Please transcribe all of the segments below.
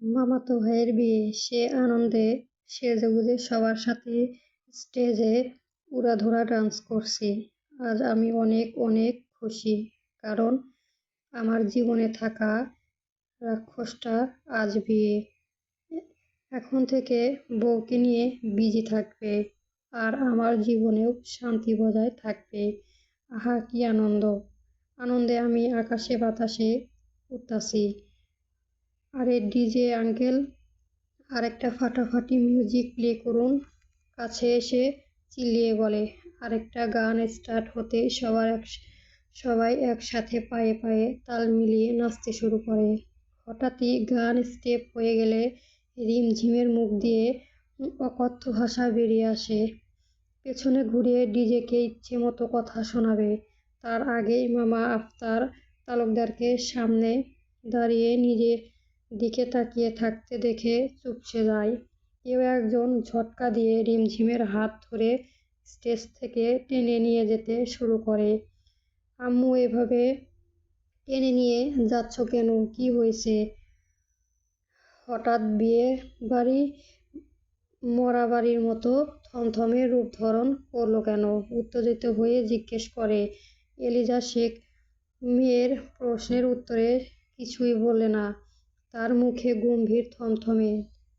মামাতো ভাইয়ের বিয়ে, সে আনন্দে সেজেগুজে সবার সাথে স্টেজে উড়াধুরা ডান্স করছি। আজ আমি অনেক অনেক খুশি, কারণ আমার জীবনে থাকা রাক্ষসটা আজ বিয়ে। এখন থেকে বউকে নিয়ে বিজি থাকবে, আর আমার জীবনেও শান্তি বজায় থাকবে। আহা কি আনন্দ! আনন্দে আমি আকাশে বাতাসে উড়তাছি। আরে ডিজে আঙ্কেল, আরেকটা ফাটাফাটি মিউজিক প্লে করুন। কাছে এসে চিল্লিয়ে বলে। আরেকটা গান স্টার্ট হতেই সবাই একসাথে পায়ে পায়ে তাল মিলিয়ে নাচতে শুরু করে। হঠাৎই গান স্টেপ হয়ে গেলে রিমঝিমের মুখ দিয়ে অকথ্য ভাষা বেরিয়ে আসে। পেছনে ঘুরিয়ে ডিজেকে ইচ্ছেমতো কথা শোনাবে, তার আগেই মামা আফতার তালুকদারকে সামনে দাঁড়িয়ে নিজের দিকে তাকিয়ে থাকতে দেখে চুপসে যায়। কেউ একজন ঝটকা দিয়ে রিমঝিমের হাত ধরে স্টেজ থেকে টেনে নিয়ে যেতে শুরু করে। আম্মু, এভাবে টেনে নিয়ে যাচ্ছ কেন? কি হয়েছে? হঠাৎ বিয়ে বাড়ি মরা বাড়ির মতো থমথমে রূপ ধারণ করলো কেন? উত্তেজিত হয়ে জিজ্ঞেস করে এলিজা শেখ। মেয়ের প্রশ্নের উত্তরে কিছুই বললে না। তার মুখে গম্ভীর থমথমে।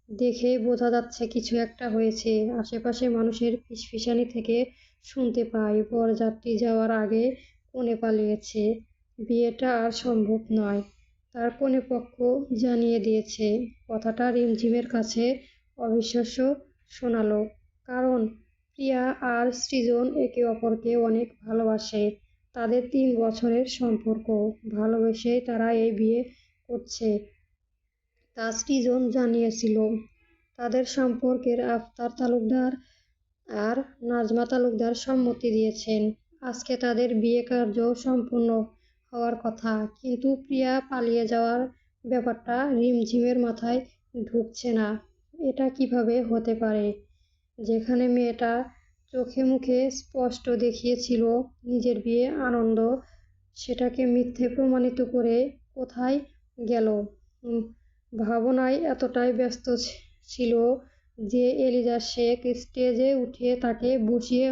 দেখেই বোঝা যাচ্ছে কিছু একটা হয়েছে। আশেপাশে মানুষের ফিসফিসানি থেকে শুনতে পাই বরযাত্রী যাওয়ার আগে কনে পালিয়েছে। বিয়েটা আর সম্ভব নয়। তার কনেপক্ষ জানিয়ে দিয়েছে। কথাটা রিমঝিমের কাছে অবিশ্বাস্য শোনালো, কারণ প্রিয়া আর সৃজন একে অপরকে অনেক ভালোবাসে। তাদের 3 বছরের সম্পর্ক। ভালোবেসেই তারা এই বিয়ে করছে, তা সৃজন জানিয়েছিল। তাদের সম্পর্কের আফতার তালুকদার আর নাজমা তালুকদার সম্মতি দিয়েছেন। আজকে তাদের বিয়ে কার্য সম্পূর্ণ হওয়ার কথা, কিন্তু প্রিয়া পালিয়ে যাওয়ার ব্যাপারটা রিমঝিমের মাথায় ঢুকছে না। এটা কিভাবে হতে পারে? যেখানে মেয়েটা চোখে মুখে স্পষ্ট দেখিয়েছিল নিজের বিয়ে আনন্দ, সেটাকে মিথ্যে প্রমাণিত করে কোথায় গেল? ভাবনায় এতটাই ব্যস্ত ছিল যে এলিজা শেখ স্টেজে উঠে তাকে বসিয়ে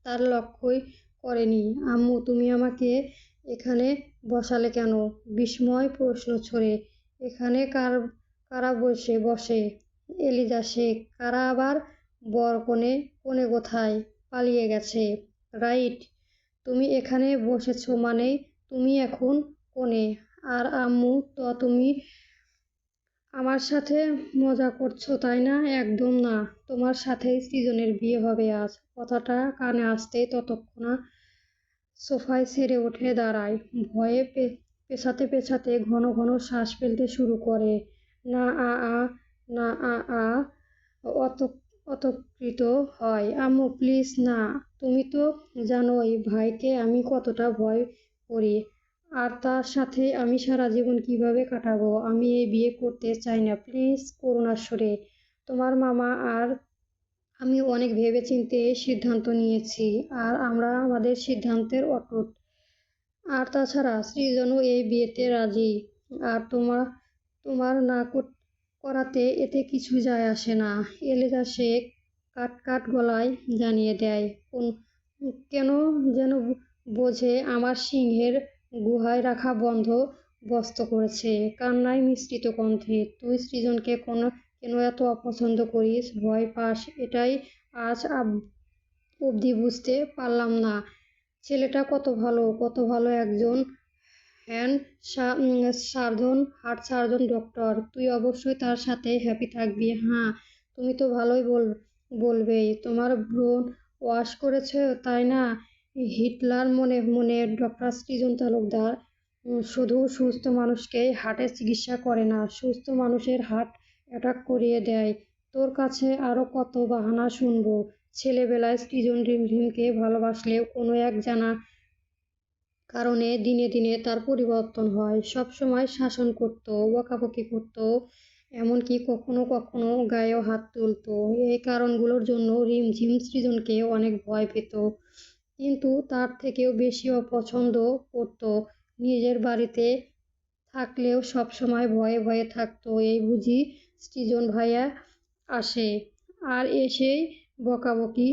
তার লক্ষ্যই করেনি। আম্মু, তুমি আমাকে এখানে বসালে কেন? বিস্ময় প্রশ্ন ছড়ে। এখানে কারা বসে? এলিজা শেখ। কারা আবার? বর কনে? কনে কোথায়? পালিয়ে গেছে। রাইট। তুমি এখানে বসেছো মানেই তুমি এখন কনে। আর আম্মু, তো তুমি আমার সাথে মজা করছো তাই না? একদম না। তোমার সাথেই সৃজনের বিয়ে হবে আজ। কথাটা কানে আসতেই ততক্ষণা সোফায় সেরে উঠে দাঁড়ায়। ভয়ে পেছাতে পেছাতে ঘন ঘন শ্বাস ফেলতে শুরু করে। না আ আ না আ আ অতকৃত হয়। আম্মু প্লিজ না। তুমি তো জানোই ভাইকে আমি কতটা ভয় করি। আর তার সাথে আমি সারা জীবন কিভাবে কাটাবো? আমি এই বিয়ে করতে চাই না, প্লিজ। করুণার সুরে। তোমার মামা আর আমি অনেক ভেবেচিন্তে সিদ্ধান্ত নিয়েছি, আর আমরা আমাদের সিদ্ধান্তের অটুট। আর তাছাড়া সৃজনও এই বিয়েতে রাজি। আর তোমার না করাতে এতে কিছু যায় আসে না। এলিজা শেখ কাট গলায় জানিয়ে দেয়। কেন যেন বোঝে আমার সিংহের গুহায় রাখা বস্ত করেছে। কান্নায় মিশ্রিত কণ্ঠে। তুই সৃজনকে কেন এত অপছন্দ করিস, ভয় পাস, এটাই আজ অবধি বুঝতে পারলাম না। ছেলেটা কত ভালো একজন হার্ট সার্জন ডক্টর। তুই অবশ্যই তার সাথে হ্যাপি থাকবি। হ্যাঁ, তুমি তো ভালোই বলবেই। তোমার ব্রেন ওয়াশ করেছে তাই না? হিটলার মনে মনে ডক্টর সৃজন তালুকদার শুধু সুস্থ মানুষকেই হার্টের চিকিৎসা করে না, সুস্থ মানুষের হার্ট অ্যাটাক করিয়ে দেয়। তোর কাছে আরো কত বাহানা শুনবো? ছেলেবেলায় সৃজন রিমঝিমকে ভালোবাসলেও কোনো এক জানা কারণে দিনে দিনে তার পরিবর্তন হয়। সবসময় শাসন করত, বকাবকি করত, এমনকি কখনো কখনো গায়েও হাত তুলত। এই কারণগুলোর জন্য রিমঝিম সৃজনকে অনেক ভয় পেত, কিন্তু তার থেকেও বেশি অপছন্দ করত নিজের বাড়িতে থাকলেও সবসময় ভয়ে ভয়ে থাকতো। এই বুঝি সৃজন ভাইয়া আসে, আর এসেই বকাবকি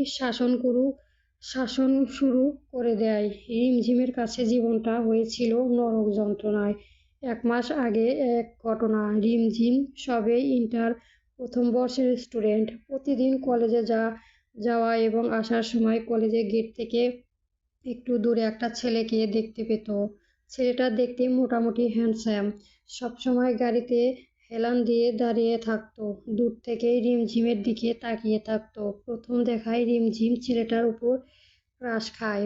শাসন শুরু করে দেয়। রিমঝিমের কাছে জীবনটা হয়েছিল নরক যন্ত্রণায়। 1 মাস আগে এক ঘটনা। রিমঝিম সবে ইন্টার প্রথম বর্ষের স্টুডেন্ট। প্রতিদিন কলেজে যাওয়া এবং আসার সময় কলেজের গেট থেকে একটু দূরে একটা ছেলেকে দেখতে পেত। ছেলেটা দেখতে মোটামুটি হ্যান্ডসাম, সবসময় গাড়িতে হেলান দিয়ে দাঁড়িয়ে থাকতো, দূর থেকেই রিমঝিমের দিকে তাকিয়ে থাকতো। প্রথম দেখায় রিমঝিম ছেলেটার উপর ক্রাশ খায়।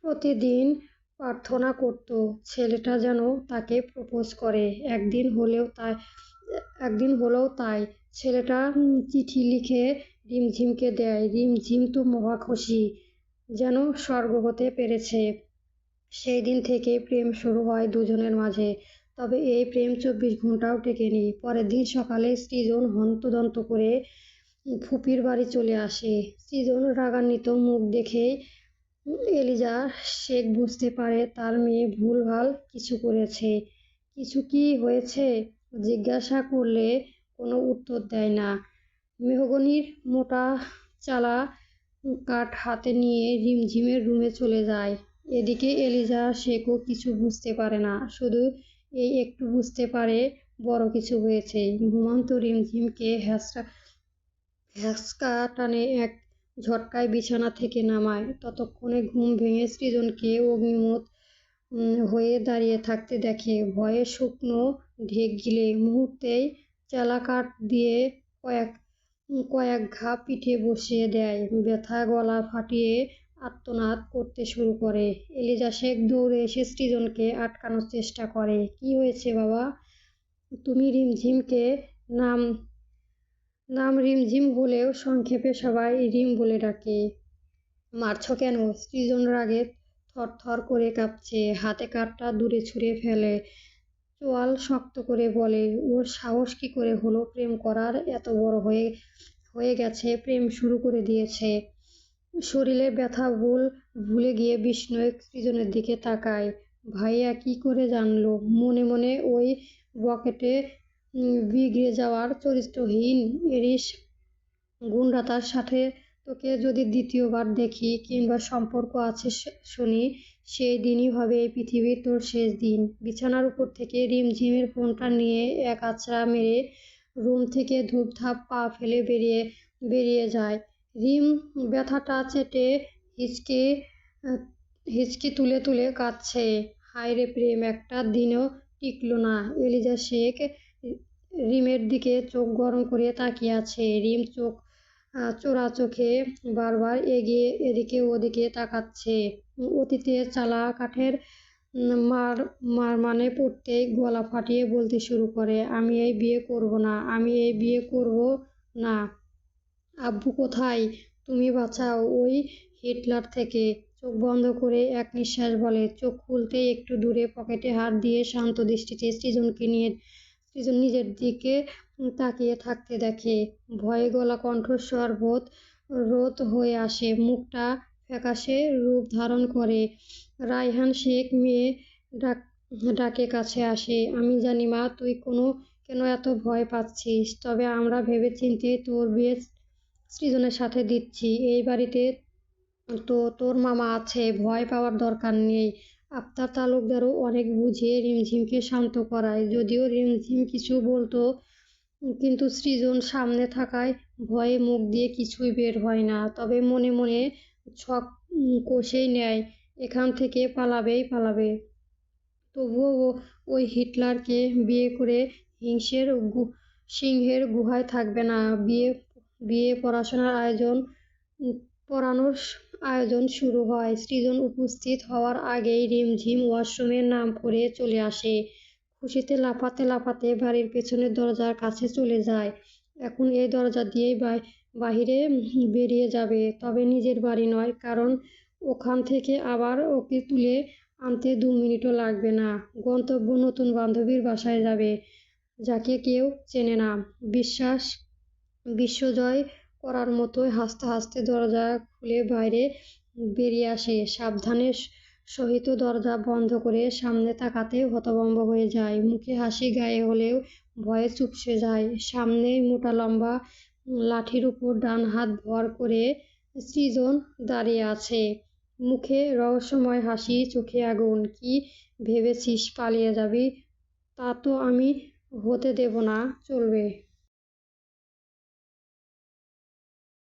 প্রতিদিন প্রার্থনা করত ছেলেটা যেন তাকে প্রপোজ করে। একদিন হলেও তাই। ছেলেটা চিঠি লিখে রিমঝিমকে দেয়। রিমঝিম তো মহা খুশি, যেন স্বর্গ হতে পেরেছে। সেই দিন থেকেই প্রেম শুরু হয় দুজনের মাঝে। তবে এই প্রেম 24 ঘন্টাও টেকেনি। পরের দিন সকালে সৃজন হন্তদন্ত করে ফুপির বাড়ি চলে আসে। সৃজন রাগান্বিত মুখ দেখেই এলিজা শেখ বুঝতে পারে তার মেয়ে ভুলভাল কিছু করেছে। কিছু কি হয়েছে জিজ্ঞাসা করলে কোনো উত্তর দেয় না। মেহগনির মোটা চালা কাঠ হাতে নিয়ে রিমঝিমের রুমে চলে যায়। এদিকে এলিজা শেখও কিছু বুঝতে পারে না, শুধু এই একটু বুঝতে পারে বড় কিছু হয়েছে। ঘুমন্ত রিমঝিমকে হ্যাঁচকা টানে এক ঝটকায় বিছানা থেকে নামায়। ততক্ষণে ঘুম ভেঙে সৃজনকে অগ্নিমূত হয়ে দাঁড়িয়ে থাকতে দেখে। ভয়ে শুকনো ঢেক গিলে মুহূর্তেই চালা কাঠ দিয়ে কয়েক ঘা পিঠে বসিয়ে দেয়। ব্যথা গলা ফাটিয়ে আর্তনাদ করতে শুরু করে। এলিজা শেখ দৌড়ে এসে সৃজনকে আটকানোর চেষ্টা করে। কি হয়েছে বাবা? তুমি রিমঝিমকে নাম রিমঝিম হলেও সংক্ষেপে সবাই রিম বলে ডাকে। মারছো কেন? সৃজন রাগে থরথর করে কাঁপছে। হাতে কাঠটা দূরে ছুঁড়ে ফেলে। চোয়াল শক্ত করে বলে, ওর সাহস কি করে হলো প্রেম করার? এত বড় হয়ে গেছে, প্রেম শুরু করে দিয়েছে। শরীরের ব্যথা ভুলে গিয়ে বিস্ময়ে সৃজনের দিকে তাকায়। ভাইয়া কি করে জানলো? মনে মনে ওই বকেটে বিগড়ে যাওয়ার চরিত্রহীন এরিস গুন্ডাটার সাথে তোকে যদি দ্বিতীয়বার দেখি কিংবা সম্পর্ক আছে শুনি, সেই দিনই হবে এই পৃথিবীর তোর শেষ দিন। বিছানার উপর থেকে রিমঝিমের ফোনটা নিয়ে এক আছড়া মেরে রুম থেকে ধূপধাপ পা ফেলে বেরিয়ে যায়। রিম ব্যথাটা চেটে হিচকি তুলে তুলে কাঁদছে। হায়রে প্রেম একটা দিনও টিকলো না। এলিজা শেখ রিমের দিকে চোখ গরম করে তাকিয়ে আছে। রিম চোরা চোখে বারবার এদিকে ওদিকে তাকাচ্ছে। অতীতে চালা কাঠের মানে পড়তেই গলা ফাটিয়ে বলতে শুরু করে, আমি এই বিয়ে করব না, আমি এই বিয়ে করব না। আব্বু কোথায়? তুমি বাঁচাও ওই হিটলার থেকে। চোখ বন্ধ করে এক নিঃশ্বাস বলে। চোখ খুলতেই একটু দূরে পকেটে হাত দিয়ে শান্ত দৃষ্টিতে সৃজন নিজের দিকে তাকিয়ে থাকতে দেখে। ভয়ে গলা কণ্ঠস্বর রোধ হয়ে আসে। মুখটা ফ্যাকাশে রূপ ধারণ করে। রায়হান শেখ মেয়ে ডাকে কাছে আসে। আমি জানি মা তুই কেন এত ভয় পাচ্ছিস, তবে আমরা ভেবেচিন্তে তোর বিয়ে সৃজনের সাথে দিচ্ছি। এই বাড়িতে তো তোর মামা আছে, ভয় পাওয়ার দরকার নেই। আফতাব তালুকদারও অনেক বুঝিয়ে রিমঝিমকে শান্ত করায়। যদিও রিমঝিম কিছু বলতো, কিন্তু সৃজন সামনে থাকায় ভয়ে মুখ দিয়ে কিছুই বের হয় না। তবে মনে মনে ছক কষেই নেয়, এখান থেকে পালাবে। তবুও ওই হিটলারকে বিয়ে করে সিংহের গুহায় থাকবে না। বিয়ে পড়ানোর আয়োজন শুরু হয়। সৃজন উপস্থিত হওয়ার আগেই রিমঝিম ওয়াশরুমের নাম করে চলে আসে। খুশিতে লাফাতে বাড়ির পেছনের দরজার কাছে চলে যায়। এখন এই দরজা দিয়েই বাহিরে বেরিয়ে যাবে, তবে নিজের বাড়ি নয়, কারণ ওখান থেকে আবার ওকে তুলে আনতে 2 মিনিটও লাগবে না। গন্তব্য নতুন বান্ধবীর বাসায় যাবে, যাকে কেউ চেনে না। বিশ্বজয় করার মতোই হাসতে হাসতে দরজা খুলে বাইরে বেরিয়ে আসে। সাবধানে সহিত দরজা বন্ধ করে সামনে তাকাতে হতভম্ব হয়ে যায়। মুখে হাসি গায়ে হলেও ভয়ে চুপসে যায়। সামনেই মোটা লম্বা লাঠির উপর ডান হাত ভর করে সৃজন দাঁড়িয়ে আছে। মুখে রহস্যময় হাসি, চোখে আগুন। কি ভেবেছিস পালিয়ে যাবি? তা তো আমি হতে দেব না, চলবে।